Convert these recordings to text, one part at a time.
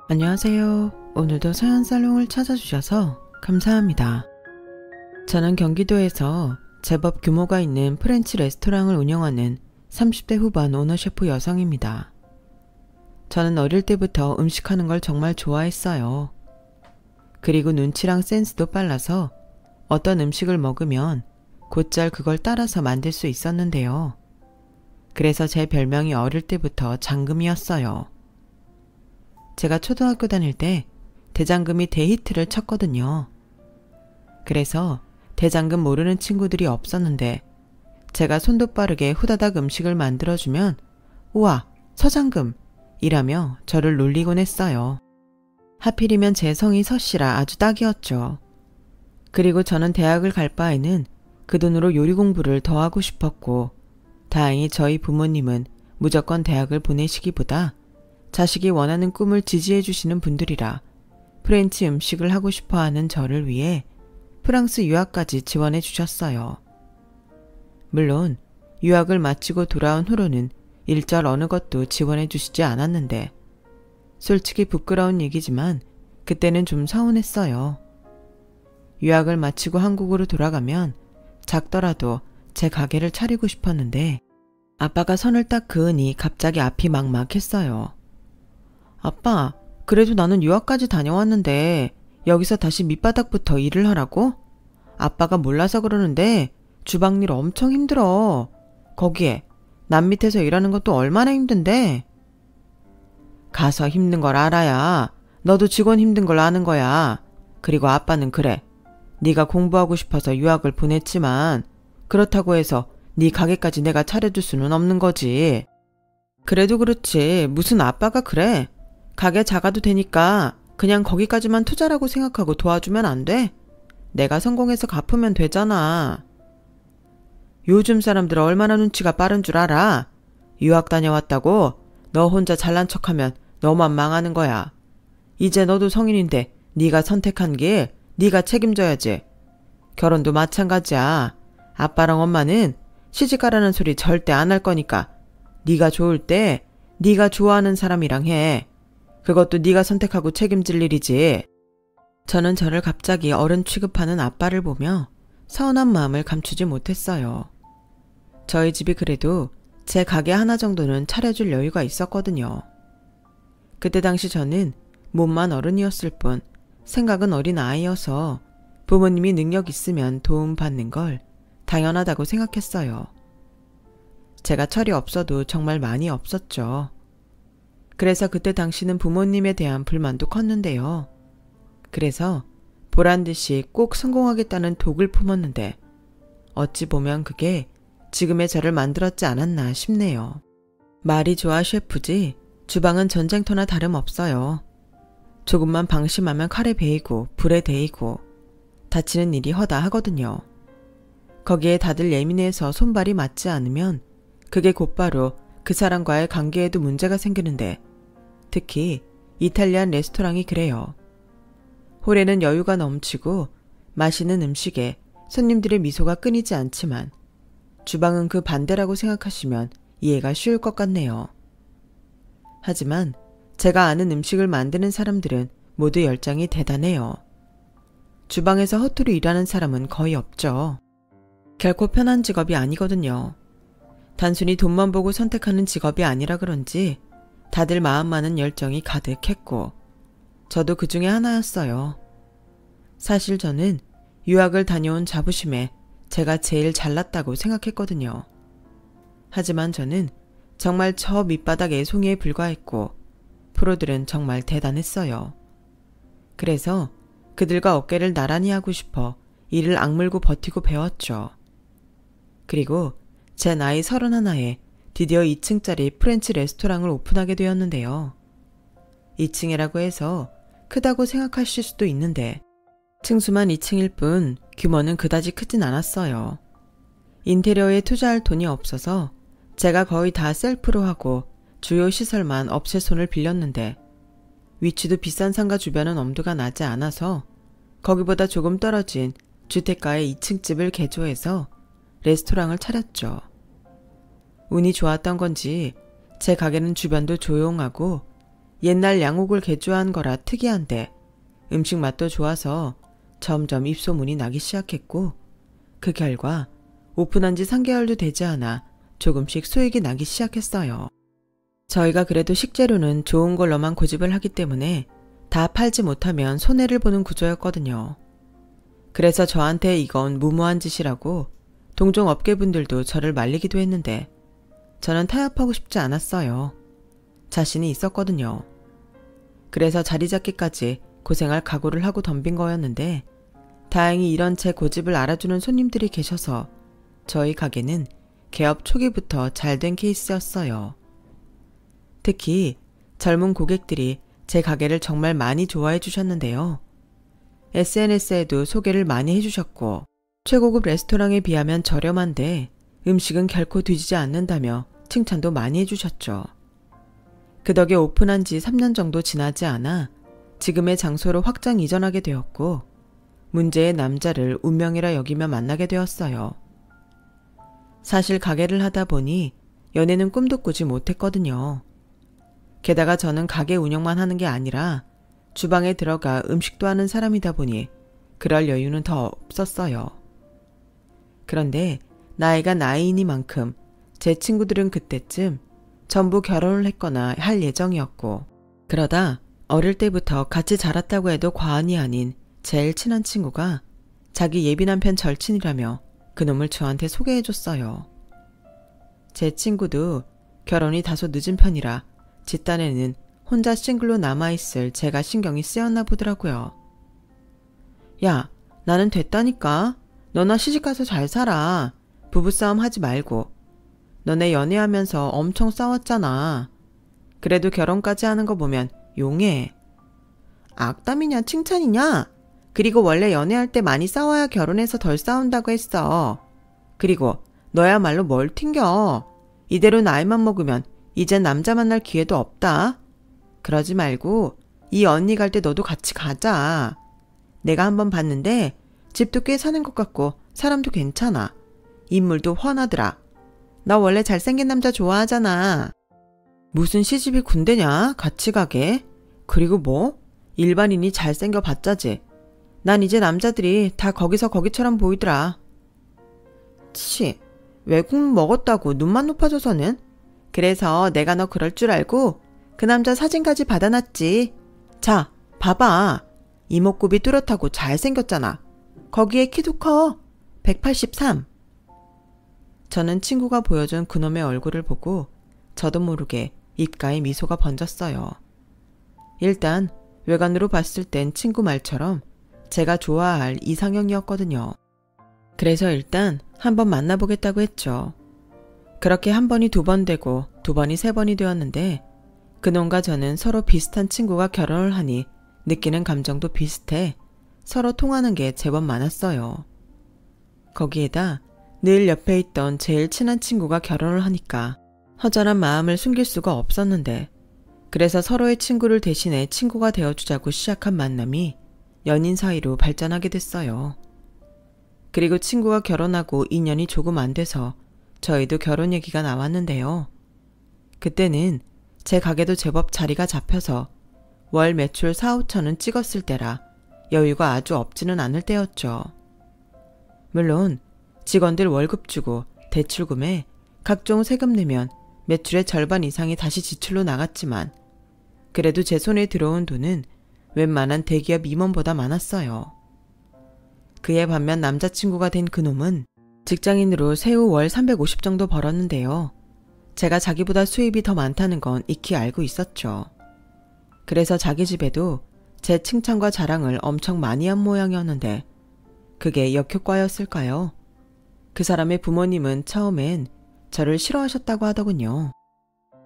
안녕하세요. 오늘도 서현살롱을 찾아주셔서 감사합니다. 저는 경기도에서 제법 규모가 있는 프렌치 레스토랑을 운영하는 30대 후반 오너셰프 여성입니다. 저는 어릴 때부터 음식하는 걸 정말 좋아했어요. 그리고 눈치랑 센스도 빨라서 어떤 음식을 먹으면 곧잘 그걸 따라서 만들 수 있었는데요. 그래서 제 별명이 어릴 때부터 장금이었어요. 제가 초등학교 다닐 때 대장금이 대히트를 쳤거든요. 그래서 대장금 모르는 친구들이 없었는데 제가 손도 빠르게 후다닥 음식을 만들어주면 우와 서장금! 이라며 저를 놀리곤 했어요. 하필이면 제 성이 서씨라 아주 딱이었죠. 그리고 저는 대학을 갈 바에는 그 돈으로 요리 공부를 더 하고 싶었고 다행히 저희 부모님은 무조건 대학을 보내시기보다 자식이 원하는 꿈을 지지해 주시는 분들이라 프렌치 음식을 하고 싶어하는 저를 위해 프랑스 유학까지 지원해 주셨어요. 물론 유학을 마치고 돌아온 후로는 일절 어느 것도 지원해 주시지 않았는데 솔직히 부끄러운 얘기지만 그때는 좀 서운했어요. 유학을 마치고 한국으로 돌아가면 작더라도 제 가게를 차리고 싶었는데 아빠가 선을 딱 그으니 갑자기 앞이 막막했어요. 아빠, 그래도 나는 유학까지 다녀왔는데 여기서 다시 밑바닥부터 일을 하라고? 아빠가 몰라서 그러는데 주방일 엄청 힘들어. 거기에 남 밑에서 일하는 것도 얼마나 힘든데? 가서 힘든 걸 알아야 너도 직원 힘든 걸 아는 거야. 그리고 아빠는 그래. 네가 공부하고 싶어서 유학을 보냈지만 그렇다고 해서 네 가게까지 내가 차려줄 수는 없는 거지. 그래도 그렇지 무슨 아빠가 그래. 가게 작아도 되니까 그냥 거기까지만 투자라고 생각하고 도와주면 안 돼? 내가 성공해서 갚으면 되잖아. 요즘 사람들 얼마나 눈치가 빠른 줄 알아? 유학 다녀왔다고 너 혼자 잘난 척하면 너만 망하는 거야. 이제 너도 성인인데 네가 선택한 길 네가 책임져야지. 결혼도 마찬가지야. 아빠랑 엄마는 시집가라는 소리 절대 안 할 거니까 네가 좋을 때 네가 좋아하는 사람이랑 해. 그것도 네가 선택하고 책임질 일이지. 저는 저를 갑자기 어른 취급하는 아빠를 보며 서운한 마음을 감추지 못했어요. 저희 집이 그래도 제 가게 하나 정도는 차려줄 여유가 있었거든요. 그때 당시 저는 몸만 어른이었을 뿐 생각은 어린 아이여서 부모님이 능력 있으면 도움받는 걸 당연하다고 생각했어요. 제가 철이 없어도 정말 많이 없었죠. 그래서 그때 당시는 부모님에 대한 불만도 컸는데요. 그래서 보란듯이 꼭 성공하겠다는 독을 품었는데 어찌 보면 그게 지금의 저를 만들었지 않았나 싶네요. 말이 좋아 셰프지 주방은 전쟁터나 다름없어요. 조금만 방심하면 칼에 베이고 불에 데이고 다치는 일이 허다하거든요. 거기에 다들 예민해서 손발이 맞지 않으면 그게 곧바로 그 사람과의 관계에도 문제가 생기는데 특히 이탈리안 레스토랑이 그래요. 홀에는 여유가 넘치고 맛있는 음식에 손님들의 미소가 끊이지 않지만 주방은 그 반대라고 생각하시면 이해가 쉬울 것 같네요. 하지만 제가 아는 음식을 만드는 사람들은 모두 열정이 대단해요. 주방에서 허투루 일하는 사람은 거의 없죠. 결코 편한 직업이 아니거든요. 단순히 돈만 보고 선택하는 직업이 아니라 그런지 다들 마음만은 열정이 가득했고 저도 그 중에 하나였어요. 사실 저는 유학을 다녀온 자부심에 제가 제일 잘났다고 생각했거든요. 하지만 저는 정말 저 밑바닥 애송이에 불과했고 프로들은 정말 대단했어요. 그래서 그들과 어깨를 나란히 하고 싶어 이를 악물고 버티고 배웠죠. 그리고 제 나이 31에 드디어 2층짜리 프렌치 레스토랑을 오픈하게 되었는데요. 2층이라고 해서 크다고 생각하실 수도 있는데 층수만 2층일 뿐 규모는 그다지 크진 않았어요. 인테리어에 투자할 돈이 없어서 제가 거의 다 셀프로 하고 주요 시설만 업체 손을 빌렸는데 위치도 비싼 상가 주변은 엄두가 나지 않아서 거기보다 조금 떨어진 주택가의 2층 집을 개조해서 레스토랑을 차렸죠. 운이 좋았던 건지 제 가게는 주변도 조용하고 옛날 양옥을 개조한 거라 특이한데 음식 맛도 좋아서 점점 입소문이 나기 시작했고 그 결과 오픈한 지 3개월도 되지 않아 조금씩 수익이 나기 시작했어요. 저희가 그래도 식재료는 좋은 걸로만 고집을 하기 때문에 다 팔지 못하면 손해를 보는 구조였거든요. 그래서 저한테 이건 무모한 짓이라고 동종 업계분들도 저를 말리기도 했는데 저는 타협하고 싶지 않았어요. 자신이 있었거든요. 그래서 자리 잡기까지 고생할 각오를 하고 덤빈 거였는데 다행히 이런 제 고집을 알아주는 손님들이 계셔서 저희 가게는 개업 초기부터 잘된 케이스였어요. 특히 젊은 고객들이 제 가게를 정말 많이 좋아해 주셨는데요. SNS에도 소개를 많이 해주셨고 최고급 레스토랑에 비하면 저렴한데 음식은 결코 뒤지지 않는다며 칭찬도 많이 해주셨죠. 그 덕에 오픈한 지 3년 정도 지나지 않아 지금의 장소로 확장 이전하게 되었고 문제의 남자를 운명이라 여기며 만나게 되었어요. 사실 가게를 하다 보니 연애는 꿈도 꾸지 못했거든요. 게다가 저는 가게 운영만 하는 게 아니라 주방에 들어가 음식도 하는 사람이다 보니 그럴 여유는 더 없었어요. 그런데 나이가 나이이니만큼 제 친구들은 그때쯤 전부 결혼을 했거나 할 예정이었고 그러다 어릴 때부터 같이 자랐다고 해도 과언이 아닌 제일 친한 친구가 자기 예비 남편 절친이라며 그놈을 저한테 소개해줬어요. 제 친구도 결혼이 다소 늦은 편이라 집단에는 혼자 싱글로 남아있을 제가 신경이 쓰였나 보더라고요. 야, 나는 됐다니까. 너나 시집가서 잘 살아. 부부싸움 하지 말고. 너네 연애하면서 엄청 싸웠잖아. 그래도 결혼까지 하는 거 보면 용해. 악담이냐 칭찬이냐? 그리고 원래 연애할 때 많이 싸워야 결혼해서 덜 싸운다고 했어. 그리고 너야말로 뭘 튕겨. 이대로 나이만 먹으면 이젠 남자 만날 기회도 없다. 그러지 말고 이 언니 갈 때 너도 같이 가자. 내가 한번 봤는데 집도 꽤 사는 것 같고 사람도 괜찮아. 인물도 훤하더라. 나 원래 잘생긴 남자 좋아하잖아. 무슨 시집이 군대냐? 같이 가게. 그리고 뭐? 일반인이 잘생겨 봤자지. 난 이제 남자들이 다 거기서 거기처럼 보이더라. 치, 외국 먹었다고 눈만 높아져서는? 그래서 내가 너 그럴 줄 알고 그 남자 사진까지 받아놨지. 자, 봐봐. 이목구비 뚜렷하고 잘생겼잖아. 거기에 키도 커. 183. 저는 친구가 보여준 그놈의 얼굴을 보고 저도 모르게 입가에 미소가 번졌어요. 일단 외관으로 봤을 땐 친구 말처럼 제가 좋아할 이상형이었거든요. 그래서 일단 한번 만나보겠다고 했죠. 그렇게 한 번이 2번 되고 2번이 3번이 되었는데 그놈과 저는 서로 비슷한 친구가 결혼을 하니 느끼는 감정도 비슷해 서로 통하는 게 제법 많았어요. 거기에다 늘 옆에 있던 제일 친한 친구가 결혼을 하니까 허전한 마음을 숨길 수가 없었는데 그래서 서로의 친구를 대신해 친구가 되어주자고 시작한 만남이 연인 사이로 발전하게 됐어요. 그리고 친구가 결혼하고 2년이 조금 안 돼서 저희도 결혼 얘기가 나왔는데요. 그때는 제 가게도 제법 자리가 잡혀서 월 매출 4, 5천은 찍었을 때라 여유가 아주 없지는 않을 때였죠. 물론 직원들 월급 주고 대출금에 각종 세금 내면 매출의 절반 이상이 다시 지출로 나갔지만 그래도 제 손에 들어온 돈은 웬만한 대기업 임원보다 많았어요. 그에 반면 남자친구가 된 그놈은 직장인으로 세후 월 350 정도 벌었는데요. 제가 자기보다 수입이 더 많다는 건 익히 알고 있었죠. 그래서 자기 집에도 제 칭찬과 자랑을 엄청 많이 한 모양이었는데 그게 역효과였을까요? 그 사람의 부모님은 처음엔 저를 싫어하셨다고 하더군요.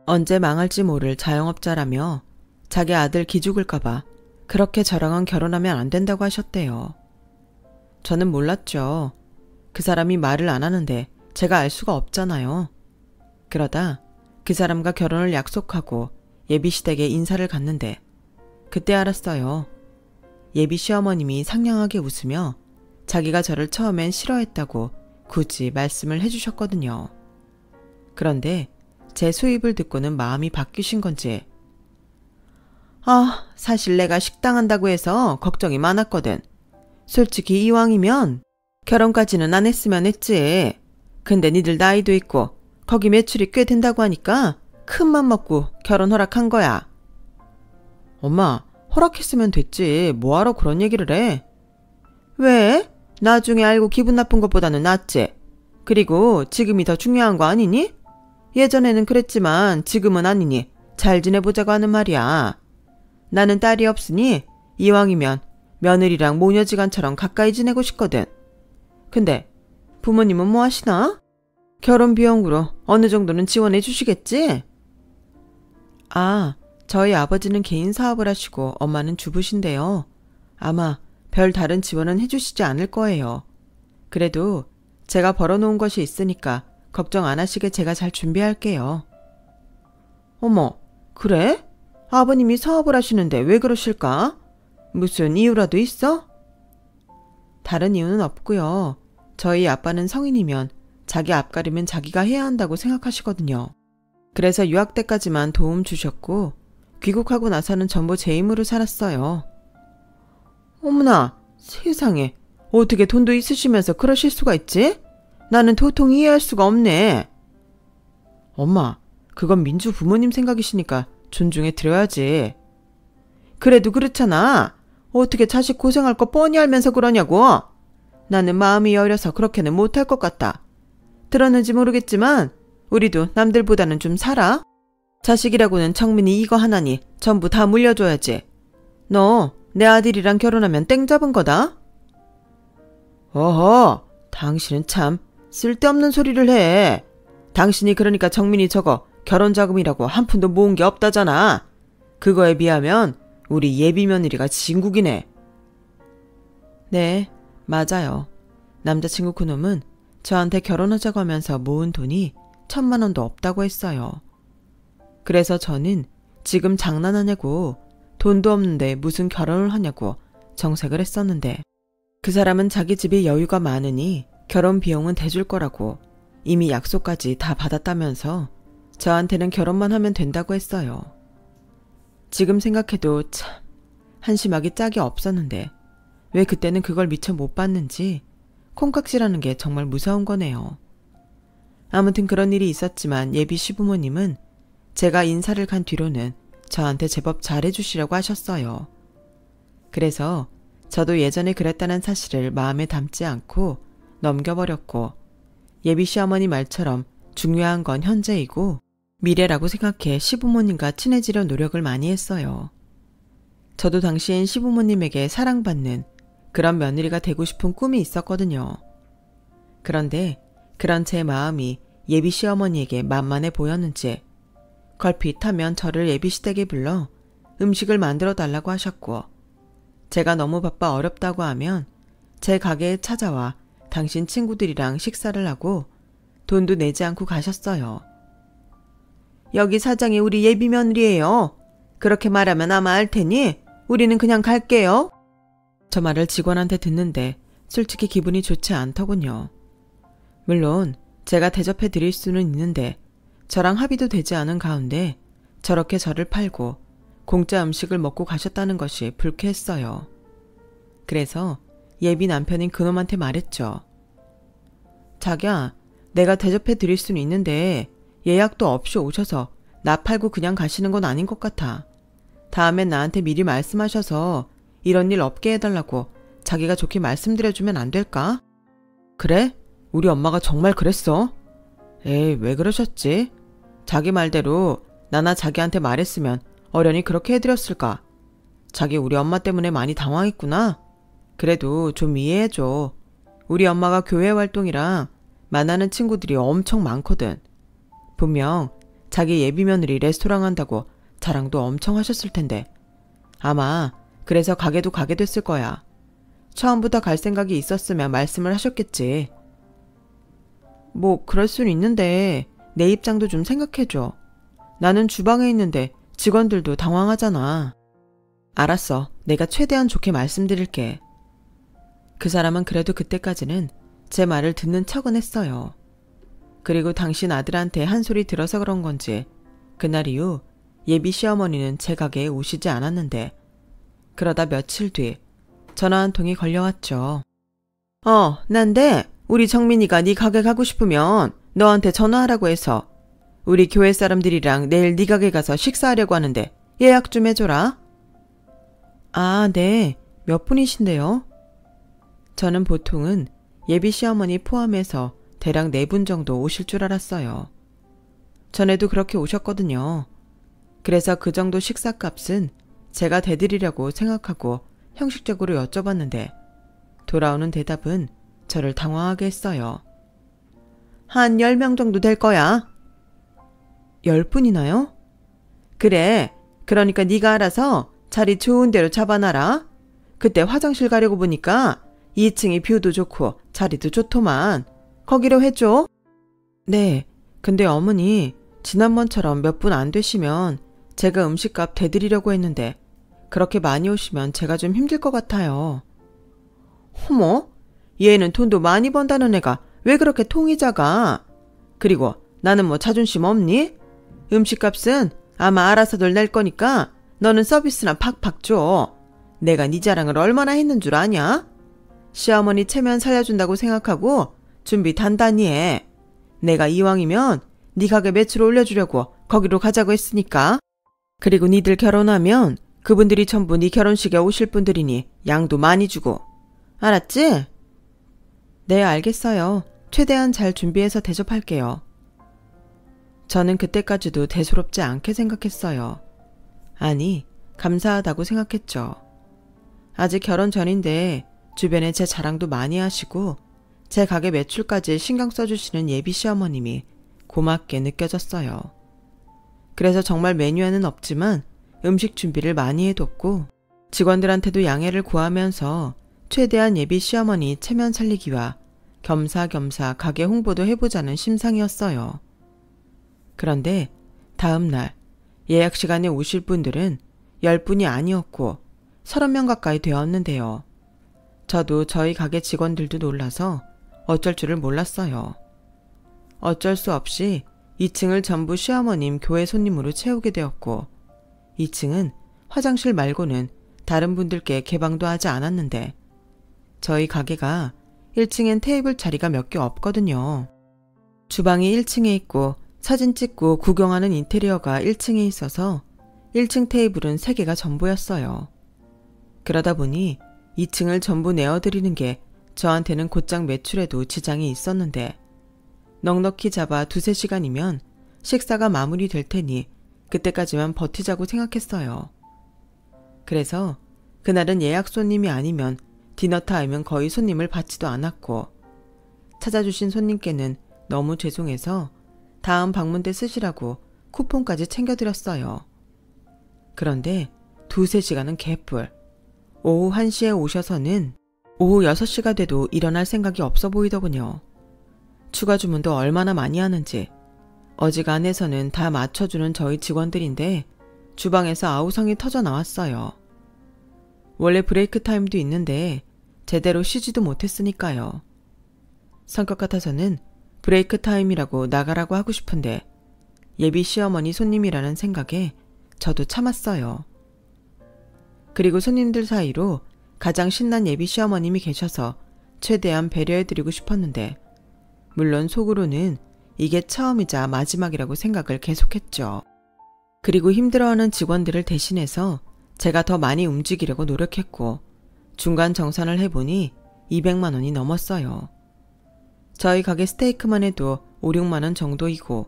언제 망할지 모를 자영업자라며 자기 아들 기죽을까봐 그렇게 저랑은 결혼하면 안 된다고 하셨대요. 저는 몰랐죠. 그 사람이 말을 안 하는데 제가 알 수가 없잖아요. 그러다 그 사람과 결혼을 약속하고 예비시댁에 인사를 갔는데 그때 알았어요. 예비 시어머님이 상냥하게 웃으며 자기가 저를 처음엔 싫어했다고 굳이 말씀을 해주셨거든요. 그런데 제 수입을 듣고는 마음이 바뀌신 건지 사실 내가 식당한다고 해서 걱정이 많았거든. 솔직히 이왕이면 결혼까지는 안 했으면 했지. 근데 니들 나이도 있고 거기 매출이 꽤 된다고 하니까 큰맘 먹고 결혼 허락한 거야. 엄마, 허락했으면 됐지. 뭐하러 그런 얘기를 해? 왜? 나중에 알고 기분 나쁜 것보다는 낫지. 그리고 지금이 더 중요한 거 아니니? 예전에는 그랬지만 지금은 아니니 잘 지내보자고 하는 말이야. 나는 딸이 없으니 이왕이면 며느리랑 모녀지간처럼 가까이 지내고 싶거든. 근데 부모님은 뭐 하시나? 결혼 비용으로 어느 정도는 지원해 주시겠지? 저희 아버지는 개인 사업을 하시고 엄마는 주부신데요. 아마 별 다른 지원은 해주시지 않을 거예요. 그래도 제가 벌어놓은 것이 있으니까 걱정 안 하시게 제가 잘 준비할게요. 어머, 그래? 아버님이 사업을 하시는데 왜 그러실까? 무슨 이유라도 있어? 다른 이유는 없고요. 저희 아빠는 성인이면 자기 앞가림은 자기가 해야 한다고 생각하시거든요. 그래서 유학 때까지만 도움 주셨고 귀국하고 나서는 전부 제 힘으로 살았어요. 어머나, 세상에. 어떻게 돈도 있으시면서 그러실 수가 있지? 나는 도통 이해할 수가 없네. 엄마, 그건 민주 부모님 생각이시니까 존중해 드려야지. 그래도 그렇잖아. 어떻게 자식 고생할 거 뻔히 알면서 그러냐고. 나는 마음이 여려서 그렇게는 못할 것 같다. 들었는지 모르겠지만 우리도 남들보다는 좀 살아. 자식이라고는 청민이 이거 하나니 전부 다 물려줘야지. 너 내 아들이랑 결혼하면 땡 잡은 거다. 어허, 당신은 참 쓸데없는 소리를 해. 당신이 그러니까 정민이 저거 결혼자금이라고 한 푼도 모은 게 없다잖아. 그거에 비하면 우리 예비 며느리가 진국이네. 네, 맞아요. 남자친구 그놈은 저한테 결혼하자고 하면서 모은 돈이 1,000만 원도 없다고 했어요. 그래서 저는 지금 장난하냐고, 돈도 없는데 무슨 결혼을 하냐고 정색을 했었는데, 그 사람은 자기 집에 여유가 많으니 결혼 비용은 대줄 거라고 이미 약속까지 다 받았다면서 저한테는 결혼만 하면 된다고 했어요. 지금 생각해도 참 한심하기 짝이 없었는데 왜 그때는 그걸 미처 못 봤는지 콩깍지라는 게 정말 무서운 거네요. 아무튼 그런 일이 있었지만 예비 시부모님은 제가 인사를 간 뒤로는 저한테 제법 잘해주시려고 하셨어요. 그래서 저도 예전에 그랬다는 사실을 마음에 담지 않고 넘겨버렸고, 예비 시어머니 말처럼 중요한 건 현재이고 미래라고 생각해 시부모님과 친해지려 노력을 많이 했어요. 저도 당시엔 시부모님에게 사랑받는 그런 며느리가 되고 싶은 꿈이 있었거든요. 그런데 그런 제 마음이 예비 시어머니에게 만만해 보였는지 걸핏하면 저를 예비시댁에 불러 음식을 만들어 달라고 하셨고, 제가 너무 바빠 어렵다고 하면 제 가게에 찾아와 당신 친구들이랑 식사를 하고 돈도 내지 않고 가셨어요. 여기 사장이 우리 예비 며느리예요. 그렇게 말하면 아마 알 테니 우리는 그냥 갈게요. 저 말을 직원한테 듣는데 솔직히 기분이 좋지 않더군요. 물론 제가 대접해 드릴 수는 있는데 저랑 합의도 되지 않은 가운데 저렇게 저를 팔고 공짜 음식을 먹고 가셨다는 것이 불쾌했어요. 그래서 예비 남편인 그놈한테 말했죠. 자기야, 내가 대접해 드릴 수는 있는데 예약도 없이 오셔서 나 팔고 그냥 가시는 건 아닌 것 같아. 다음엔 나한테 미리 말씀하셔서 이런 일 없게 해달라고 자기가 좋게 말씀드려주면 안 될까? 그래? 우리 엄마가 정말 그랬어? 에이, 왜 그러셨지? 자기 말대로 나나 자기한테 말했으면 어련히 그렇게 해드렸을까? 자기 우리 엄마 때문에 많이 당황했구나. 그래도 좀 이해해줘. 우리 엄마가 교회 활동이랑 만나는 친구들이 엄청 많거든. 분명 자기 예비 며느리 레스토랑 한다고 자랑도 엄청 하셨을 텐데 아마 그래서 가게도 가게 됐을 거야. 처음부터 갈 생각이 있었으면 말씀을 하셨겠지. 뭐 그럴 수는 있는데 내 입장도 좀 생각해줘. 나는 주방에 있는데 직원들도 당황하잖아. 알았어. 내가 최대한 좋게 말씀드릴게. 그 사람은 그래도 그때까지는 제 말을 듣는 척은 했어요. 그리고 당신 아들한테 한 소리 들어서 그런 건지 그날 이후 예비 시어머니는 제 가게에 오시지 않았는데 그러다 며칠 뒤 전화 한 통이 걸려왔죠. 난데 우리 정민이가 네 가게 가고 싶으면 너한테 전화하라고 해서 우리 교회 사람들이랑 내일 네 가게 가서 식사하려고 하는데 예약 좀 해줘라. 아, 네. 몇 분이신데요? 저는 보통은 예비 시어머니 포함해서 대략 4분 정도 오실 줄 알았어요. 전에도 그렇게 오셨거든요. 그래서 그 정도 식사값은 제가 대드리려고 생각하고 형식적으로 여쭤봤는데 돌아오는 대답은 저를 당황하게 했어요. 한 10명 정도 될 거야. 10분이나요? 그래. 그러니까 네가 알아서 자리 좋은 데로 잡아놔라. 그때 화장실 가려고 보니까 2층이 뷰도 좋고 자리도 좋더만. 거기로 해줘. 네. 근데 어머니 지난번처럼 몇 분 안 되시면 제가 음식값 대드리려고 했는데 그렇게 많이 오시면 제가 좀 힘들 것 같아요. 어머? 얘는 돈도 많이 번다는 애가 왜 그렇게 통이 작아? 그리고 나는 뭐 자존심 없니? 음식값은 아마 알아서들 낼 거니까 너는 서비스나 팍팍 줘. 내가 네 자랑을 얼마나 했는 줄 아냐? 시어머니 체면 살려준다고 생각하고 준비 단단히 해. 내가 이왕이면 네 가게 매출 올려주려고 거기로 가자고 했으니까. 그리고 니들 결혼하면 그분들이 전부 네 결혼식에 오실 분들이니 양도 많이 주고. 알았지? 네, 알겠어요. 최대한 잘 준비해서 대접할게요. 저는 그때까지도 대수롭지 않게 생각했어요. 아니, 감사하다고 생각했죠. 아직 결혼 전인데 주변에 제 자랑도 많이 하시고 제 가게 매출까지 신경 써주시는 예비 시어머님이 고맙게 느껴졌어요. 그래서 정말 메뉴에는 없지만 음식 준비를 많이 해뒀고 직원들한테도 양해를 구하면서 최대한 예비 시어머니 체면 살리기와 겸사겸사 가게 홍보도 해보자는 심상이었어요. 그런데 다음 날 예약 시간에 오실 분들은 10분이 아니었고 30명 가까이 되었는데요. 저도 저희 가게 직원들도 놀라서 어쩔 줄을 몰랐어요. 어쩔 수 없이 2층을 전부 시어머님 교회 손님으로 채우게 되었고 2층은 화장실 말고는 다른 분들께 개방도 하지 않았는데 저희 가게가 1층엔 테이블 자리가 몇 개 없거든요. 주방이 1층에 있고 사진 찍고 구경하는 인테리어가 1층에 있어서 1층 테이블은 3개가 전부였어요. 그러다 보니 2층을 전부 내어드리는 게 저한테는 곧장 매출에도 지장이 있었는데 넉넉히 잡아 2-3시간이면 식사가 마무리될 테니 그때까지만 버티자고 생각했어요. 그래서 그날은 예약 손님이 아니면 디너타임은 거의 손님을 받지도 않았고 찾아주신 손님께는 너무 죄송해서 다음 방문 때 쓰시라고 쿠폰까지 챙겨드렸어요. 그런데 2-3시간은 개뿔. 오후 1시에 오셔서는 오후 6시가 돼도 일어날 생각이 없어 보이더군요. 추가 주문도 얼마나 많이 하는지. 어지간해서는 다 맞춰주는 저희 직원들인데 주방에서 아우성이 터져 나왔어요. 원래 브레이크 타임도 있는데 제대로 쉬지도 못했으니까요. 성격 같아서는 브레이크 타임이라고 나가라고 하고 싶은데 예비 시어머니 손님이라는 생각에 저도 참았어요. 그리고 손님들 사이로 가장 신난 예비 시어머님이 계셔서 최대한 배려해드리고 싶었는데 물론 속으로는 이게 처음이자 마지막이라고 생각을 계속했죠. 그리고 힘들어하는 직원들을 대신해서 제가 더 많이 움직이려고 노력했고 중간 정산을 해보니 200만 원이 넘었어요. 저희 가게 스테이크만 해도 5-6만 원 정도이고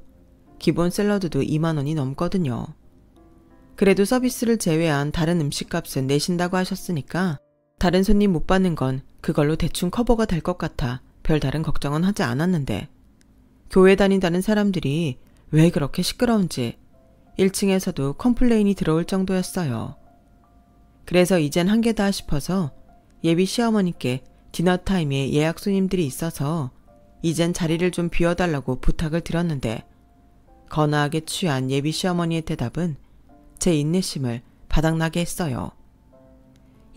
기본 샐러드도 2만 원이 넘거든요. 그래도 서비스를 제외한 다른 음식값은 내신다고 하셨으니까 다른 손님 못 받는 건 그걸로 대충 커버가 될 것 같아 별다른 걱정은 하지 않았는데 교회 다닌다는 사람들이 왜 그렇게 시끄러운지 1층에서도 컴플레인이 들어올 정도였어요. 그래서 이젠 한계다 싶어서 예비 시어머니께 디너타임에 예약 손님들이 있어서 이젠 자리를 좀 비워달라고 부탁을 드렸는데 거나하게 취한 예비 시어머니의 대답은 제 인내심을 바닥나게 했어요.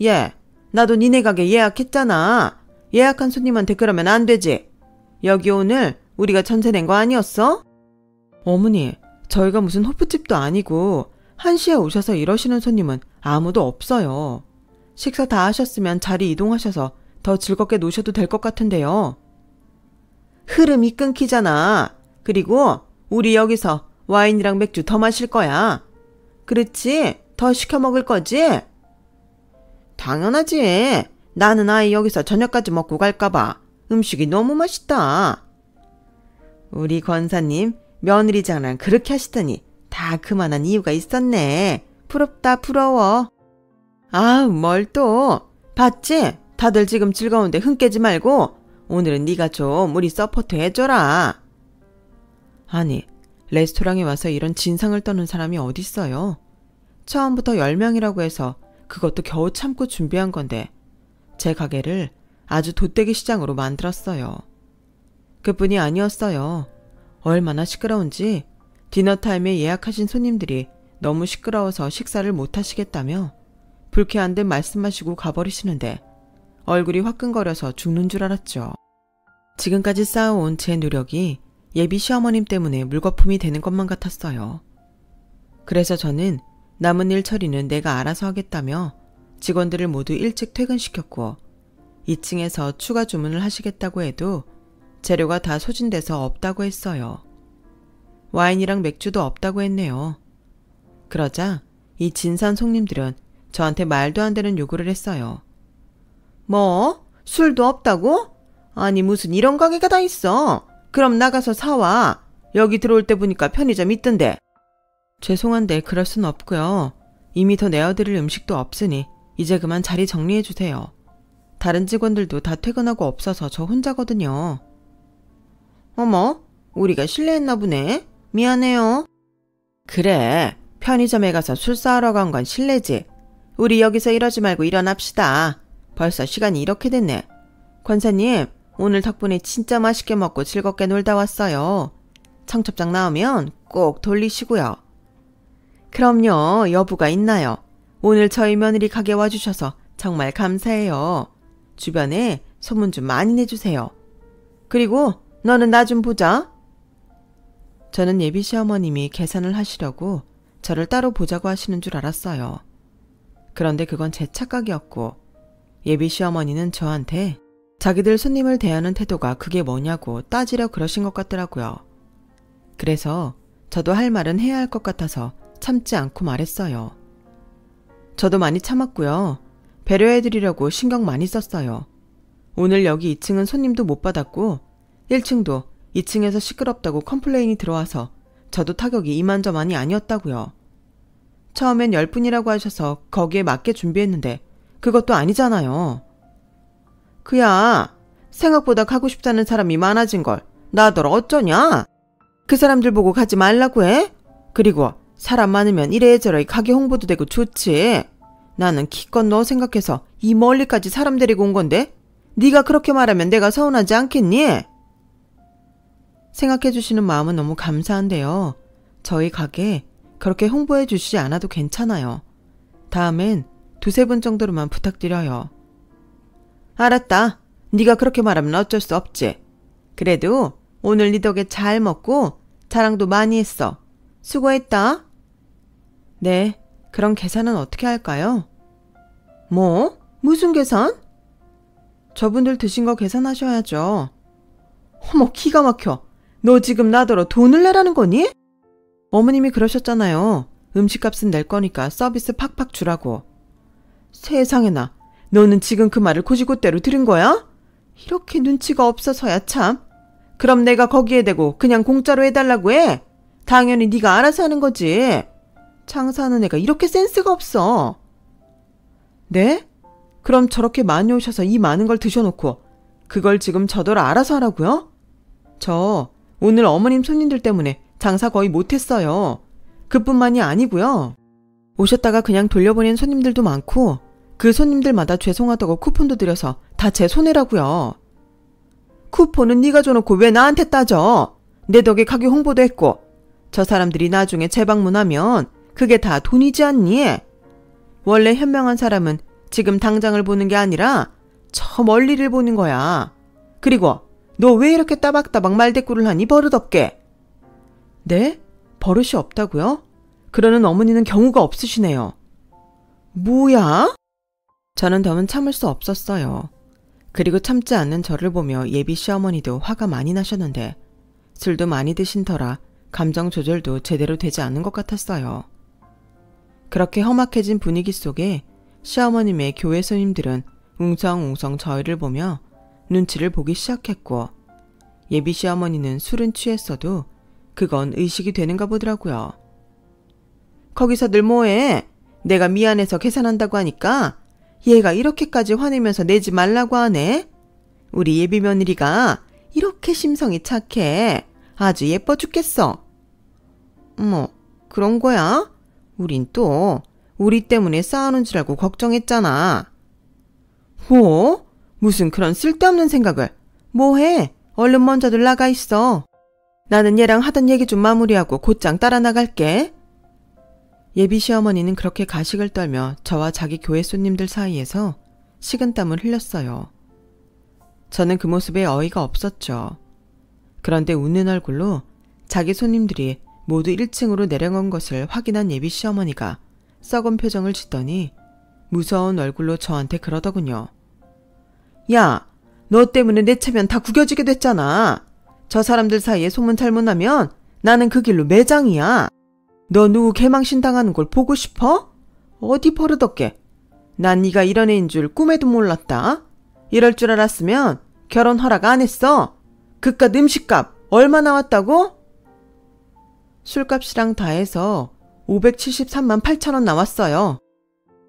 예, 나도 니네 가게 예약했잖아. 예약한 손님한테 그러면 안 되지. 여기 오늘 우리가 전세 낸 거 아니었어? 어머니, 저희가 무슨 호프집도 아니고 1시에 오셔서 이러시는 손님은 아무도 없어요. 식사 다 하셨으면 자리 이동하셔서 더 즐겁게 노셔도 될 것 같은데요. 흐름이 끊기잖아. 그리고 우리 여기서 와인이랑 맥주 더 마실 거야. 그렇지? 더 시켜 먹을 거지? 당연하지. 나는 아예 여기서 저녁까지 먹고 갈까봐. 음식이 너무 맛있다. 우리 권사님 며느리 장난 그렇게 하시더니 다 그만한 이유가 있었네. 부럽다 부러워. 아, 뭘 또. 봤지? 다들 지금 즐거운데 흥 깨지 말고 오늘은 네가 좀 우리 서포트 해줘라. 아니, 레스토랑에 와서 이런 진상을 떠는 사람이 어딨어요. 처음부터 10명이라고 해서 그것도 겨우 참고 준비한 건데 제 가게를 아주 돗대기 시장으로 만들었어요. 그뿐이 아니었어요. 얼마나 시끄러운지 디너타임에 예약하신 손님들이 너무 시끄러워서 식사를 못 하시겠다며 불쾌한 듯 말씀하시고 가버리시는데 얼굴이 화끈거려서 죽는 줄 알았죠. 지금까지 쌓아온 제 노력이 예비 시어머님 때문에 물거품이 되는 것만 같았어요. 그래서 저는 남은 일 처리는 내가 알아서 하겠다며 직원들을 모두 일찍 퇴근시켰고 2층에서 추가 주문을 하시겠다고 해도 재료가 다 소진돼서 없다고 했어요. 와인이랑 맥주도 없다고 했네요. 그러자 이 진산 손님들은 저한테 말도 안 되는 요구를 했어요. 뭐? 술도 없다고? 아니 무슨 이런 가게가 다 있어. 그럼 나가서 사와. 여기 들어올 때 보니까 편의점 있던데. 죄송한데 그럴 순 없고요. 이미 더 내어드릴 음식도 없으니 이제 그만 자리 정리해 주세요. 다른 직원들도 다 퇴근하고 없어서 저 혼자거든요. 어머, 우리가 실례했나 보네. 미안해요. 그래, 편의점에 가서 술 사러 간 건 실례지. 우리 여기서 이러지 말고 일어납시다. 벌써 시간이 이렇게 됐네. 권사님, 오늘 덕분에 진짜 맛있게 먹고 즐겁게 놀다 왔어요. 청첩장 나오면 꼭 돌리시고요. 그럼요, 여부가 있나요? 오늘 저희 며느리 가게 와주셔서 정말 감사해요. 주변에 소문 좀 많이 내주세요. 그리고 너는 나 좀 보자. 저는 예비 시어머님이 계산을 하시려고 저를 따로 보자고 하시는 줄 알았어요. 그런데 그건 제 착각이었고 예비 시어머니는 저한테 자기들 손님을 대하는 태도가 그게 뭐냐고 따지려 그러신 것 같더라고요. 그래서 저도 할 말은 해야 할 것 같아서 참지 않고 말했어요. 저도 많이 참았고요. 배려해드리려고 신경 많이 썼어요. 오늘 여기 2층은 손님도 못 받았고 1층도 2층에서 시끄럽다고 컴플레인이 들어와서 저도 타격이 이만저만이 아니었다고요. 처음엔 10분이라고 하셔서 거기에 맞게 준비했는데 그것도 아니잖아요. 그야 생각보다 가고 싶다는 사람이 많아진 걸 나더러 어쩌냐? 그 사람들 보고 가지 말라고 해? 그리고 사람 많으면 이래저래 가게 홍보도 되고 좋지. 나는 기껏 너 생각해서 이 멀리까지 사람 데리고 온 건데 네가 그렇게 말하면 내가 서운하지 않겠니? 생각해 주시는 마음은 너무 감사한데요. 저희 가게 그렇게 홍보해 주시지 않아도 괜찮아요. 다음엔 2-3분 정도로만 부탁드려요. 알았다. 네가 그렇게 말하면 어쩔 수 없지. 그래도 오늘 네 덕에 잘 먹고 자랑도 많이 했어. 수고했다. 네, 그럼 계산은 어떻게 할까요? 뭐? 무슨 계산? 저분들 드신 거 계산하셔야죠. 어머, 기가 막혀. 너 지금 나더러 돈을 내라는 거니? 어머님이 그러셨잖아요. 음식값은 낼 거니까 서비스 팍팍 주라고. 세상에나, 너는 지금 그 말을 고지고대로 들은 거야? 이렇게 눈치가 없어서야 참. 그럼 내가 거기에 대고 그냥 공짜로 해달라고 해? 당연히 네가 알아서 하는 거지. 장사하는 애가 이렇게 센스가 없어. 네? 그럼 저렇게 많이 오셔서 이 많은 걸 드셔놓고 그걸 지금 저더러 알아서 하라고요? 저 오늘 어머님 손님들 때문에 장사 거의 못했어요. 그뿐만이 아니고요. 오셨다가 그냥 돌려보낸 손님들도 많고 그 손님들마다 죄송하다고 쿠폰도 드려서 다 제 손해라고요. 쿠폰은 네가 줘놓고 왜 나한테 따져? 내 덕에 가게 홍보도 했고 저 사람들이 나중에 재방문하면 그게 다 돈이지 않니? 원래 현명한 사람은 지금 당장을 보는 게 아니라 저 멀리를 보는 거야. 그리고 너 왜 이렇게 따박따박 말대꾸를 하니 버릇없게? 네? 버릇이 없다고요? 그러는 어머니는 경우가 없으시네요. 뭐야? 저는 더는 참을 수 없었어요. 그리고 참지 않는 저를 보며 예비 시어머니도 화가 많이 나셨는데 술도 많이 드신 터라 감정 조절도 제대로 되지 않은 것 같았어요. 그렇게 험악해진 분위기 속에 시어머님의 교회 손님들은 웅성웅성 저희를 보며 눈치를 보기 시작했고 예비 시어머니는 술은 취했어도 그건 의식이 되는가 보더라고요. 거기서들 뭐해? 내가 미안해서 계산한다고 하니까 얘가 이렇게까지 화내면서 내지 말라고 하네? 우리 예비 며느리가 이렇게 심성이 착해. 아주 예뻐 죽겠어. 뭐 그런 거야? 우린 또 우리 때문에 싸우는 줄 알고 걱정했잖아. 뭐? 무슨 그런 쓸데없는 생각을. 뭐해? 얼른 먼저들 나가 있어. 나는 얘랑 하던 얘기 좀 마무리하고 곧장 따라 나갈게. 예비 시어머니는 그렇게 가식을 떨며 저와 자기 교회 손님들 사이에서 식은땀을 흘렸어요. 저는 그 모습에 어이가 없었죠. 그런데 웃는 얼굴로 자기 손님들이 모두 1층으로 내려간 것을 확인한 예비 시어머니가 썩은 표정을 짓더니 무서운 얼굴로 저한테 그러더군요. 야, 너 때문에 내 체면 다 구겨지게 됐잖아. 저 사람들 사이에 소문 잘못 나면 나는 그 길로 매장이야. 너 누구 개망신 당하는 걸 보고 싶어? 어디 버릇없게. 난 네가 이런 애인 줄 꿈에도 몰랐다. 이럴 줄 알았으면 결혼 허락 안 했어. 그깟 음식값 얼마 나왔다고? 술값이랑 다 해서 573만 8천 원 나왔어요.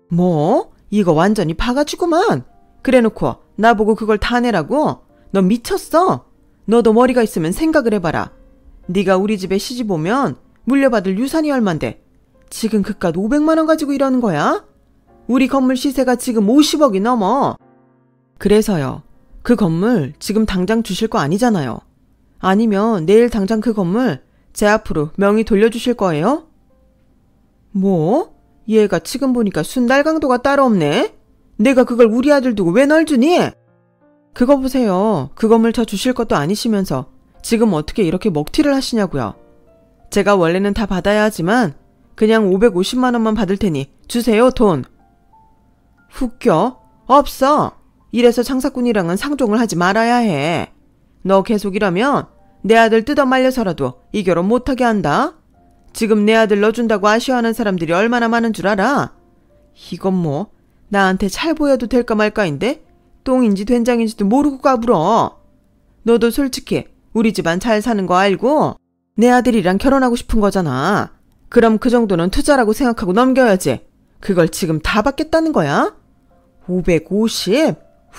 뭐? 이거 완전히 바가지구만. 그래놓고 나보고 그걸 다 내라고? 너 미쳤어? 너도 머리가 있으면 생각을 해봐라. 네가 우리 집에 시집 오면 물려받을 유산이 얼만데 지금 그깟 500만 원 가지고 이러는 거야? 우리 건물 시세가 지금 50억이 넘어. 그래서요. 그 건물 지금 당장 주실 거 아니잖아요. 아니면 내일 당장 그 건물 제 앞으로 명의 돌려주실 거예요? 뭐? 얘가 지금 보니까 순달강도가 따로 없네? 내가 그걸 우리 아들 두고 왜 널 주니? 그거 보세요. 그 건물 저 주실 것도 아니시면서 지금 어떻게 이렇게 먹튀를 하시냐고요. 제가 원래는 다 받아야 하지만 그냥 550만 원만 받을 테니 주세요 돈. 웃겨? 없어. 이래서 장사꾼이랑은 상종을 하지 말아야 해. 너 계속 이러면 내 아들 뜯어 말려서라도 이 결혼 못하게 한다. 지금 내 아들 넣어준다고 아쉬워하는 사람들이 얼마나 많은 줄 알아? 이건 뭐 나한테 잘 보여도 될까 말까인데 똥인지 된장인지도 모르고 까불어. 너도 솔직히 우리 집안 잘 사는 거 알고 내 아들이랑 결혼하고 싶은 거잖아. 그럼 그 정도는 투자라고 생각하고 넘겨야지. 그걸 지금 다 받겠다는 거야? 550?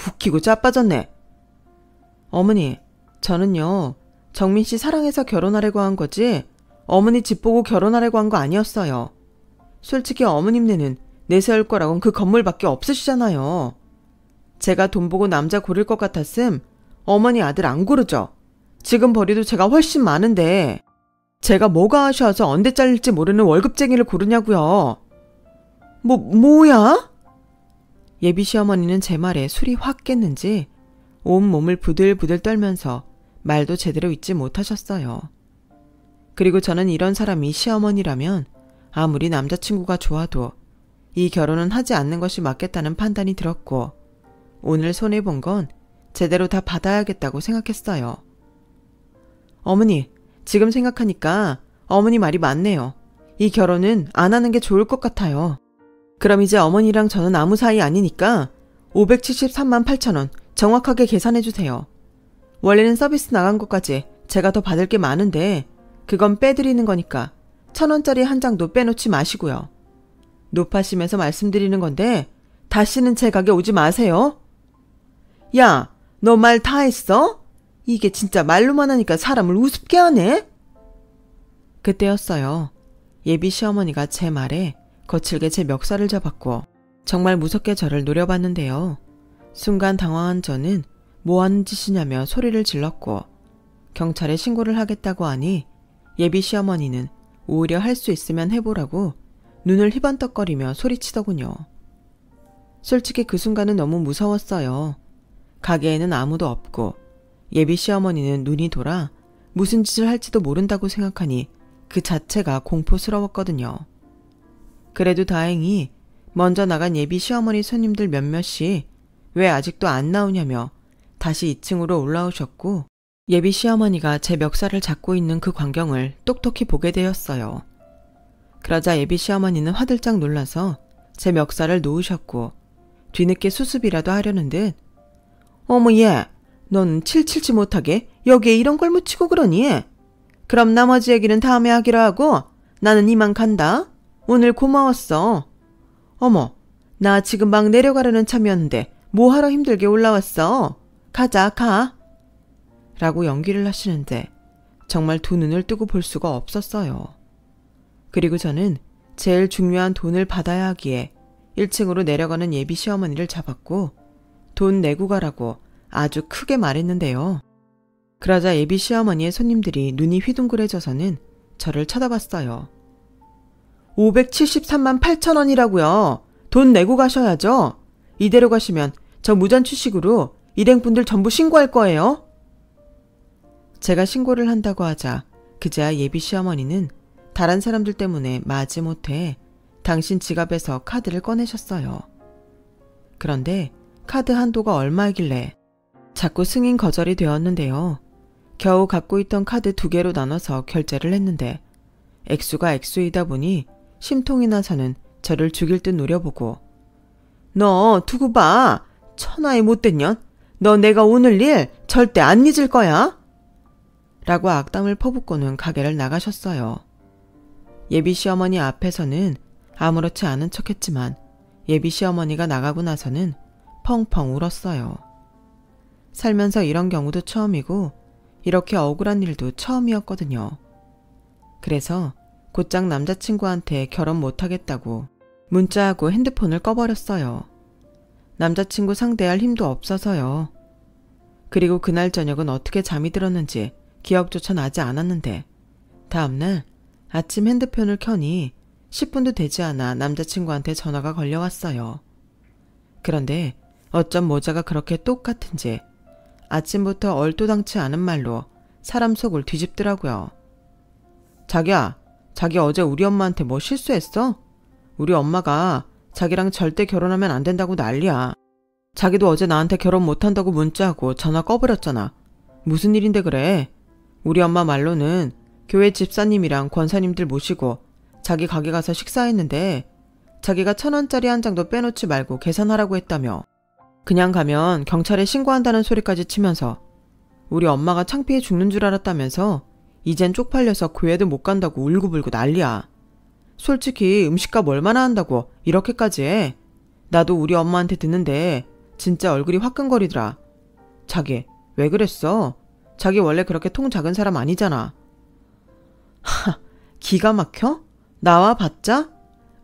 웃기고 자빠졌네. 어머니, 저는요. 정민 씨 사랑해서 결혼하려고 한 거지 어머니 집 보고 결혼하려고 한 거 아니었어요. 솔직히 어머님네는 내세울 거라곤 그 건물밖에 없으시잖아요. 제가 돈 보고 남자 고를 것 같았음 어머니 아들 안 고르죠. 지금 벌이도 제가 훨씬 많은데 제가 뭐가 아쉬워서 언제 잘릴지 모르는 월급쟁이를 고르냐고요. 뭐야? 예비 시어머니는 제 말에 술이 확 깼는지 온몸을 부들부들 떨면서 말도 제대로 잊지 못하셨어요. 그리고 저는 이런 사람이 시어머니라면 아무리 남자친구가 좋아도 이 결혼은 하지 않는 것이 맞겠다는 판단이 들었고 오늘 손해본 건 제대로 다 받아야겠다고 생각했어요. 어머니, 지금 생각하니까 어머니 말이 맞네요. 이 결혼은 안 하는 게 좋을 것 같아요. 그럼 이제 어머니랑 저는 아무 사이 아니니까 573만 8천 원 정확하게 계산해 주세요. 원래는 서비스 나간 것까지 제가 더 받을 게 많은데 그건 빼드리는 거니까 1,000원짜리 한 장도 빼놓지 마시고요. 높아심에서 말씀드리는 건데 다시는 제 가게 오지 마세요. 야, 너 말 다 했어? 이게 진짜 말로만 하니까 사람을 우습게 하네? 그때였어요. 예비 시어머니가 제 말에 거칠게 제 멱살을 잡았고 정말 무섭게 저를 노려봤는데요. 순간 당황한 저는 뭐 하는 짓이냐며 소리를 질렀고 경찰에 신고를 하겠다고 하니 예비 시어머니는 오히려 할 수 있으면 해보라고 눈을 희번떡거리며 소리치더군요. 솔직히 그 순간은 너무 무서웠어요. 가게에는 아무도 없고 예비 시어머니는 눈이 돌아 무슨 짓을 할지도 모른다고 생각하니 그 자체가 공포스러웠거든요. 그래도 다행히 먼저 나간 예비 시어머니 손님들 몇몇이 왜 아직도 안 나오냐며 다시 2층으로 올라오셨고 예비 시어머니가 제 멱살을 잡고 있는 그 광경을 똑똑히 보게 되었어요. 그러자 예비 시어머니는 화들짝 놀라서 제 멱살을 놓으셨고 뒤늦게 수습이라도 하려는 듯 어머 얘, 넌 칠칠지 못하게 여기에 이런 걸 묻히고 그러니? 그럼 나머지 얘기는 다음에 하기로 하고 나는 이만 간다. 오늘 고마웠어. 어머, 나 지금 막 내려가려는 참이었는데 뭐하러 힘들게 올라왔어? 가자, 가. 라고 연기를 하시는데 정말 두 눈을 뜨고 볼 수가 없었어요. 그리고 저는 제일 중요한 돈을 받아야 하기에 1층으로 내려가는 예비 시어머니를 잡았고 돈 내고 가라고 아주 크게 말했는데요. 그러자 예비 시어머니의 손님들이 눈이 휘둥그레져서는 저를 쳐다봤어요. 573만 8천 원이라고요. 돈 내고 가셔야죠. 이대로 가시면 저 무전취식으로 일행분들 전부 신고할 거예요. 제가 신고를 한다고 하자 그제야 예비 시어머니는 다른 사람들 때문에 마지못해 당신 지갑에서 카드를 꺼내셨어요. 그런데 카드 한도가 얼마이길래 자꾸 승인 거절이 되었는데요. 겨우 갖고 있던 카드 2개로 나눠서 결제를 했는데 액수가 액수이다 보니 심통이 나서는 저를 죽일 듯 노려보고 너 두고 봐. 천하의 못된 년. 너 내가 오늘 일 절대 안 잊을 거야. 라고 악담을 퍼붓고는 가게를 나가셨어요. 예비 시어머니 앞에서는 아무렇지 않은 척했지만 예비 시어머니가 나가고 나서는 펑펑 울었어요. 살면서 이런 경우도 처음이고 이렇게 억울한 일도 처음이었거든요. 그래서 곧장 남자친구한테 결혼 못하겠다고 문자하고 핸드폰을 꺼버렸어요. 남자친구 상대할 힘도 없어서요. 그리고 그날 저녁은 어떻게 잠이 들었는지 기억조차 나지 않았는데 다음날 아침 핸드폰을 켜니 10분도 되지 않아 남자친구한테 전화가 걸려왔어요. 그런데 어쩜 모자가 그렇게 똑같은지 아침부터 얼토당치 않은 말로 사람 속을 뒤집더라고요. 자기야, 자기 어제 우리 엄마한테 뭐 실수했어? 우리 엄마가 자기랑 절대 결혼하면 안 된다고 난리야. 자기도 어제 나한테 결혼 못한다고 문자하고 전화 꺼버렸잖아. 무슨 일인데 그래? 우리 엄마 말로는 교회 집사님이랑 권사님들 모시고 자기 가게 가서 식사했는데 자기가 1,000원짜리 한 장도 빼놓지 말고 계산하라고 했다며. 그냥 가면 경찰에 신고한다는 소리까지 치면서 우리 엄마가 창피해 죽는 줄 알았다면서 이젠 쪽팔려서 교회도 못 간다고 울고불고 난리야. 솔직히 음식값 얼마나 한다고 이렇게까지 해. 나도 우리 엄마한테 듣는데 진짜 얼굴이 화끈거리더라. 자기 왜 그랬어? 자기 원래 그렇게 통 작은 사람 아니잖아. 하, 기가 막혀? 나와 봤자?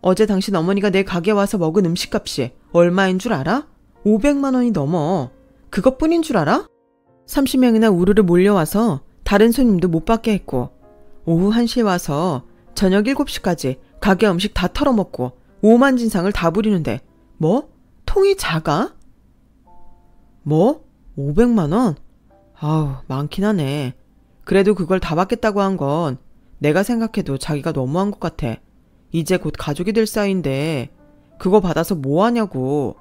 어제 당신 어머니가 내 가게 와서 먹은 음식값이 얼마인 줄 알아? 500만 원이 넘어. 그것뿐인 줄 알아? 30명이나 우르르 몰려와서 다른 손님도 못 받게 했고 오후 1시에 와서 저녁 7시까지 가게 음식 다 털어먹고 오만진상을 다 부리는데 뭐? 통이 작아? 뭐? 500만 원? 아우, 많긴 하네. 그래도 그걸 다 받겠다고 한 건 내가 생각해도 자기가 너무한 것 같아. 이제 곧 가족이 될 사이인데 그거 받아서 뭐 하냐고.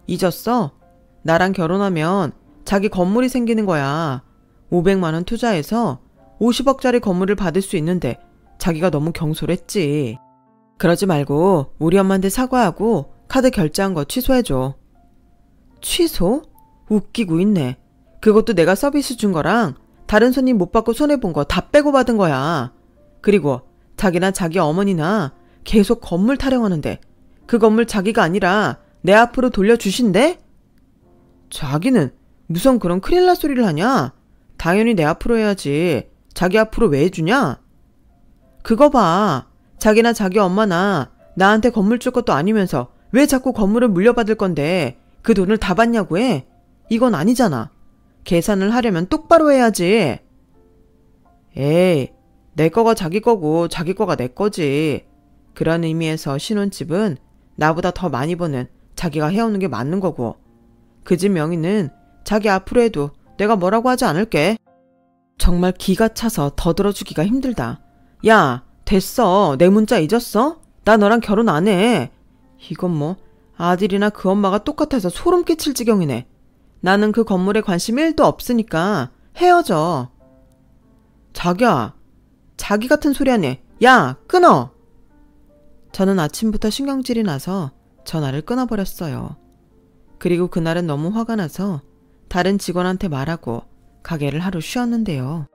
잊었어? 나랑 결혼하면 자기 건물이 생기는 거야. 500만 원 투자해서 50억짜리 건물을 받을 수 있는데 자기가 너무 경솔했지. 그러지 말고 우리 엄마한테 사과하고 카드 결제한 거 취소해줘. 취소? 웃기고 있네. 그것도 내가 서비스 준 거랑 다른 손님 못 받고 손해본 거 다 빼고 받은 거야. 그리고 자기나 자기 어머니나 계속 건물 타령하는데 그 건물 자기가 아니라 내 앞으로 돌려주신대? 자기는 무슨 그런 큰일 날 소리를 하냐? 당연히 내 앞으로 해야지. 자기 앞으로 왜 해주냐? 그거 봐. 자기나 자기 엄마나 나한테 건물 줄 것도 아니면서 왜 자꾸 건물을 물려받을 건데 그 돈을 다 받냐고 해? 이건 아니잖아. 계산을 하려면 똑바로 해야지. 에이, 내 거가 자기 거고 자기 거가 내 거지. 그런 의미에서 신혼집은 나보다 더 많이 버는 자기가 해오는 게 맞는 거고 그 집 명의는 자기 앞으로 해도 내가 뭐라고 하지 않을게. 정말 기가 차서 더 들어주기가 힘들다. 야, 됐어. 내 문자 잊었어? 나 너랑 결혼 안 해. 이건 뭐 아들이나 그 엄마가 똑같아서 소름 끼칠 지경이네. 나는 그 건물에 관심 1도 없으니까 헤어져. 자기야, 자기 같은 소리 하네. 야, 끊어. 저는 아침부터 신경질이 나서 전화를 끊어버렸어요. 그리고 그날은 너무 화가 나서 다른 직원한테 말하고 가게를 하루 쉬었는데요.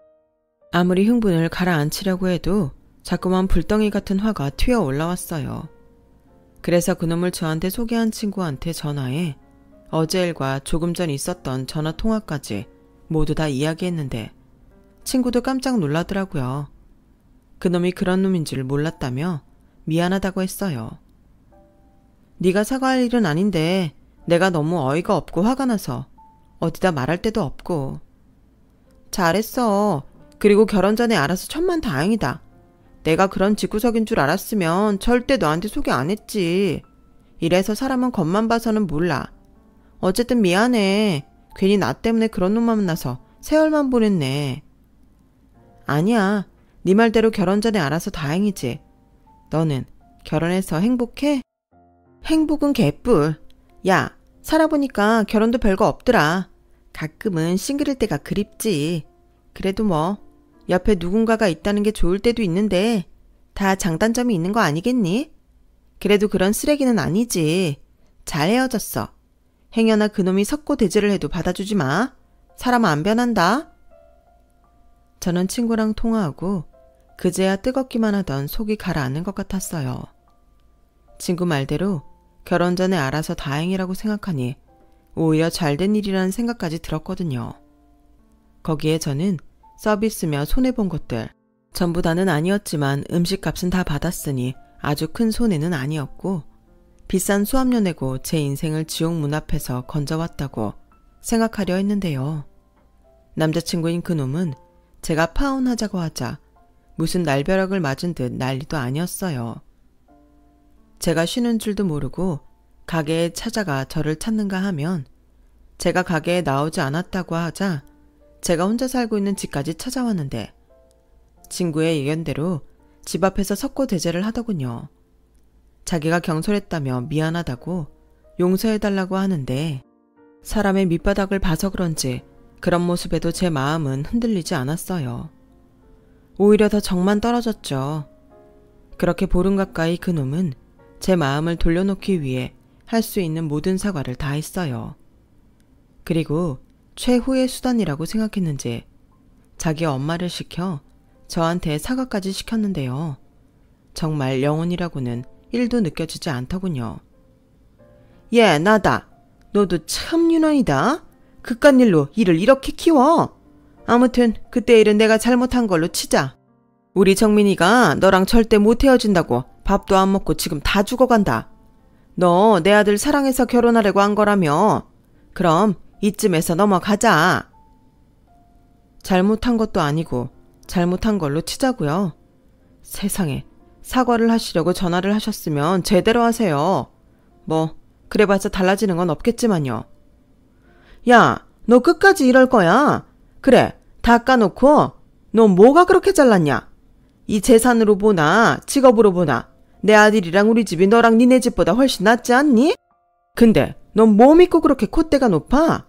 아무리 흥분을 가라앉히려고 해도 자꾸만 불덩이 같은 화가 튀어 올라왔어요. 그래서 그놈을 저한테 소개한 친구한테 전화해 어제 일과 조금 전 있었던 전화 통화까지 모두 다 이야기했는데 친구도 깜짝 놀라더라고요. 그놈이 그런 놈인 줄 몰랐다며 미안하다고 했어요. 네가 사과할 일은 아닌데 내가 너무 어이가 없고 화가 나서 어디다 말할 데도 없고. 잘했어. 그리고 결혼 전에 알아서 천만다행이다. 내가 그런 집구석인 줄 알았으면 절대 너한테 소개 안 했지. 이래서 사람은 겉만 봐서는 몰라. 어쨌든 미안해. 괜히 나 때문에 그런 놈 만나서 세월만 보냈네. 아니야. 네 말대로 결혼 전에 알아서 다행이지. 너는 결혼해서 행복해? 행복은 개뿔. 야, 살아보니까 결혼도 별거 없더라. 가끔은 싱글일 때가 그립지. 그래도 뭐 옆에 누군가가 있다는 게 좋을 때도 있는데 다 장단점이 있는 거 아니겠니? 그래도 그런 쓰레기는 아니지. 잘 헤어졌어. 행여나 그놈이 석고대죄를 해도 받아주지 마. 사람은 안 변한다. 저는 친구랑 통화하고 그제야 뜨겁기만 하던 속이 가라앉는 것 같았어요. 친구 말대로 결혼 전에 알아서 다행이라고 생각하니 오히려 잘된 일이라는 생각까지 들었거든요. 거기에 저는 서비스며 손해본 것들 전부 다는 아니었지만 음식값은 다 받았으니 아주 큰 손해는 아니었고 비싼 수압료 내고 제 인생을 지옥 문 앞에서 건져왔다고 생각하려 했는데요. 남자친구인 그놈은 제가 파혼하자고 하자 무슨 날벼락을 맞은 듯 난리도 아니었어요. 제가 쉬는 줄도 모르고 가게에 찾아가 저를 찾는가 하면 제가 가게에 나오지 않았다고 하자 제가 혼자 살고 있는 집까지 찾아왔는데 친구의 예견대로 집 앞에서 석고대죄를 하더군요. 자기가 경솔했다며 미안하다고 용서해달라고 하는데 사람의 밑바닥을 봐서 그런지 그런 모습에도 제 마음은 흔들리지 않았어요. 오히려 더 정만 떨어졌죠. 그렇게 보름 가까이 그놈은 제 마음을 돌려놓기 위해 할 수 있는 모든 사과를 다 했어요. 그리고 최후의 수단이라고 생각했는지 자기 엄마를 시켜 저한테 사과까지 시켰는데요. 정말 영혼이라고는 1도 느껴지지 않더군요. 얘, 나다. 너도 참 유난이다. 그깟 일로 일을 이렇게 키워. 아무튼 그때 일은 내가 잘못한 걸로 치자. 우리 정민이가 너랑 절대 못 헤어진다고 밥도 안 먹고 지금 다 죽어간다. 너 내 아들 사랑해서 결혼하려고 한 거라며. 그럼 이쯤에서 넘어가자. 잘못한 것도 아니고 잘못한 걸로 치자고요. 세상에, 사과를 하시려고 전화를 하셨으면 제대로 하세요. 뭐 그래봤자 달라지는 건 없겠지만요. 야, 너 끝까지 이럴 거야? 그래, 다 까놓고 너 뭐가 그렇게 잘났냐? 이 재산으로 보나 직업으로 보나 내 아들이랑 우리 집이 너랑 니네 집보다 훨씬 낫지 않니? 근데 넌 뭐 믿고 그렇게 콧대가 높아?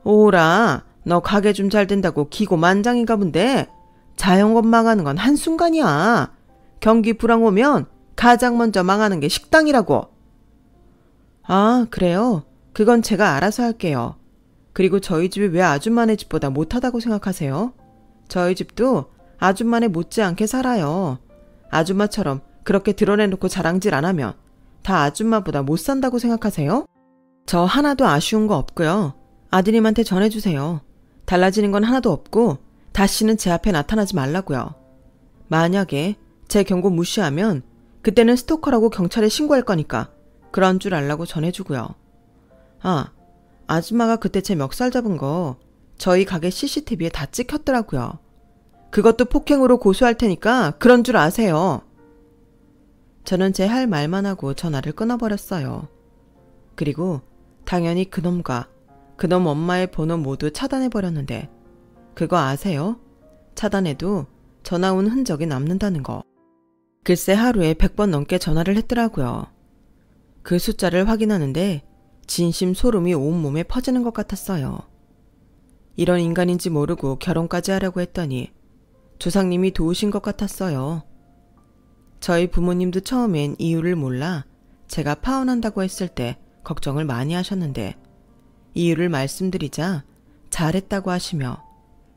오라, 너 가게 좀 잘 된다고 기고만장인가 본데 자영업 망하는 건 한순간이야. 경기 불황 오면 가장 먼저 망하는 게 식당이라고. 아, 그래요? 그건 제가 알아서 할게요. 그리고 저희 집이 왜 아줌마네 집보다 못하다고 생각하세요? 저희 집도 아줌마네 못지않게 살아요. 아줌마처럼 그렇게 드러내놓고 자랑질 안 하면 다 아줌마보다 못 산다고 생각하세요? 저 하나도 아쉬운 거 없고요. 아드님한테 전해주세요. 달라지는 건 하나도 없고 다시는 제 앞에 나타나지 말라고요. 만약에 제 경고 무시하면 그때는 스토커라고 경찰에 신고할 거니까 그런 줄 알라고 전해주고요. 아, 아줌마가 그때 제 멱살 잡은 거 저희 가게 CCTV에 다 찍혔더라고요. 그것도 폭행으로 고소할 테니까 그런 줄 아세요. 저는 제 할 말만 하고 전화를 끊어버렸어요. 그리고 당연히 그놈과 그놈 엄마의 번호 모두 차단해버렸는데 그거 아세요? 차단해도 전화 온 흔적이 남는다는 거. 글쎄 하루에 100번 넘게 전화를 했더라고요. 그 숫자를 확인하는데 진심 소름이 온몸에 퍼지는 것 같았어요. 이런 인간인지 모르고 결혼까지 하려고 했더니 조상님이 도우신 것 같았어요. 저희 부모님도 처음엔 이유를 몰라 제가 파혼한다고 했을 때 걱정을 많이 하셨는데 이유를 말씀드리자 잘했다고 하시며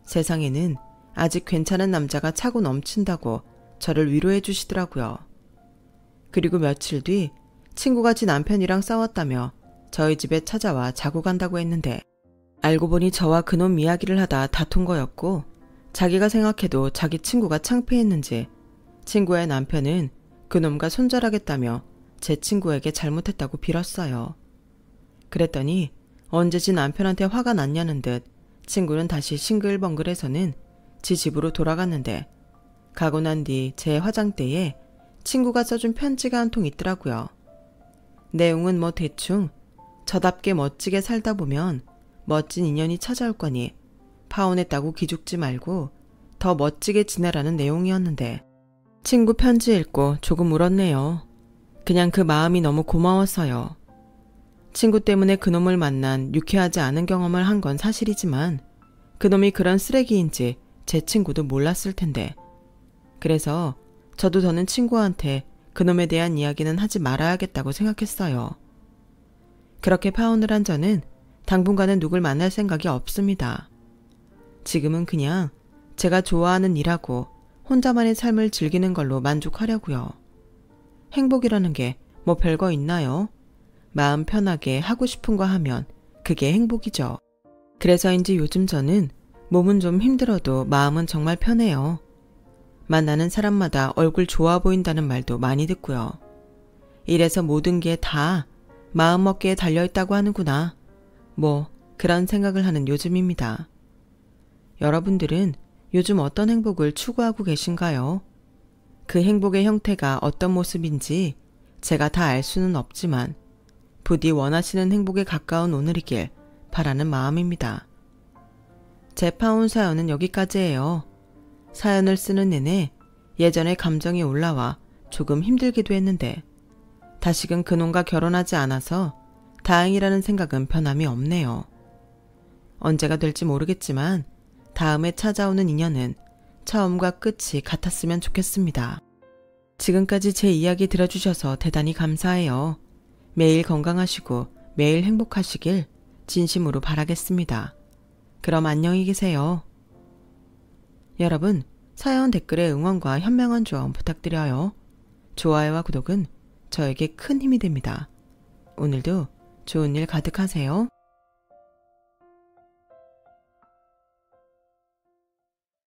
세상에는 아직 괜찮은 남자가 차고 넘친다고 저를 위로해 주시더라고요. 그리고 며칠 뒤 친구가 지 남편이랑 싸웠다며 저희 집에 찾아와 자고 간다고 했는데 알고 보니 저와 그놈 이야기를 하다 다툰 거였고 자기가 생각해도 자기 친구가 창피했는지 친구의 남편은 그놈과 손절하겠다며 제 친구에게 잘못했다고 빌었어요. 그랬더니 언제 지 남편한테 화가 났냐는 듯 친구는 다시 싱글벙글해서는 지 집으로 돌아갔는데 가고 난 뒤 제 화장대에 친구가 써준 편지가 한 통 있더라고요. 내용은 뭐 대충 저답게 멋지게 살다 보면 멋진 인연이 찾아올 거니 파혼했다고 기죽지 말고 더 멋지게 지내라는 내용이었는데 친구 편지 읽고 조금 울었네요. 그냥 그 마음이 너무 고마웠어요. 친구 때문에 그놈을 만난 유쾌하지 않은 경험을 한 건 사실이지만 그놈이 그런 쓰레기인지 제 친구도 몰랐을 텐데 그래서 저도 더는 친구한테 그놈에 대한 이야기는 하지 말아야겠다고 생각했어요. 그렇게 파혼을 한 저는 당분간은 누굴 만날 생각이 없습니다. 지금은 그냥 제가 좋아하는 일하고 혼자만의 삶을 즐기는 걸로 만족하려고요. 행복이라는 게 뭐 별거 있나요? 마음 편하게 하고 싶은 거 하면 그게 행복이죠. 그래서인지 요즘 저는 몸은 좀 힘들어도 마음은 정말 편해요. 만나는 사람마다 얼굴 좋아 보인다는 말도 많이 듣고요. 이래서 모든 게 다 마음먹기에 달려있다고 하는구나. 뭐 그런 생각을 하는 요즘입니다. 여러분들은 요즘 어떤 행복을 추구하고 계신가요? 그 행복의 형태가 어떤 모습인지 제가 다 알 수는 없지만 부디 원하시는 행복에 가까운 오늘이길 바라는 마음입니다. 제 파혼 사연은 여기까지예요. 사연을 쓰는 내내 예전에 감정이 올라와 조금 힘들기도 했는데 다시금 그놈과 결혼하지 않아서 다행이라는 생각은 변함이 없네요. 언제가 될지 모르겠지만 다음에 찾아오는 인연은 처음과 끝이 같았으면 좋겠습니다. 지금까지 제 이야기 들어주셔서 대단히 감사해요. 매일 건강하시고 매일 행복하시길 진심으로 바라겠습니다. 그럼 안녕히 계세요. 여러분, 사연 댓글에 응원과 현명한 조언 부탁드려요. 좋아요와 구독은 저에게 큰 힘이 됩니다. 오늘도 좋은 일 가득하세요.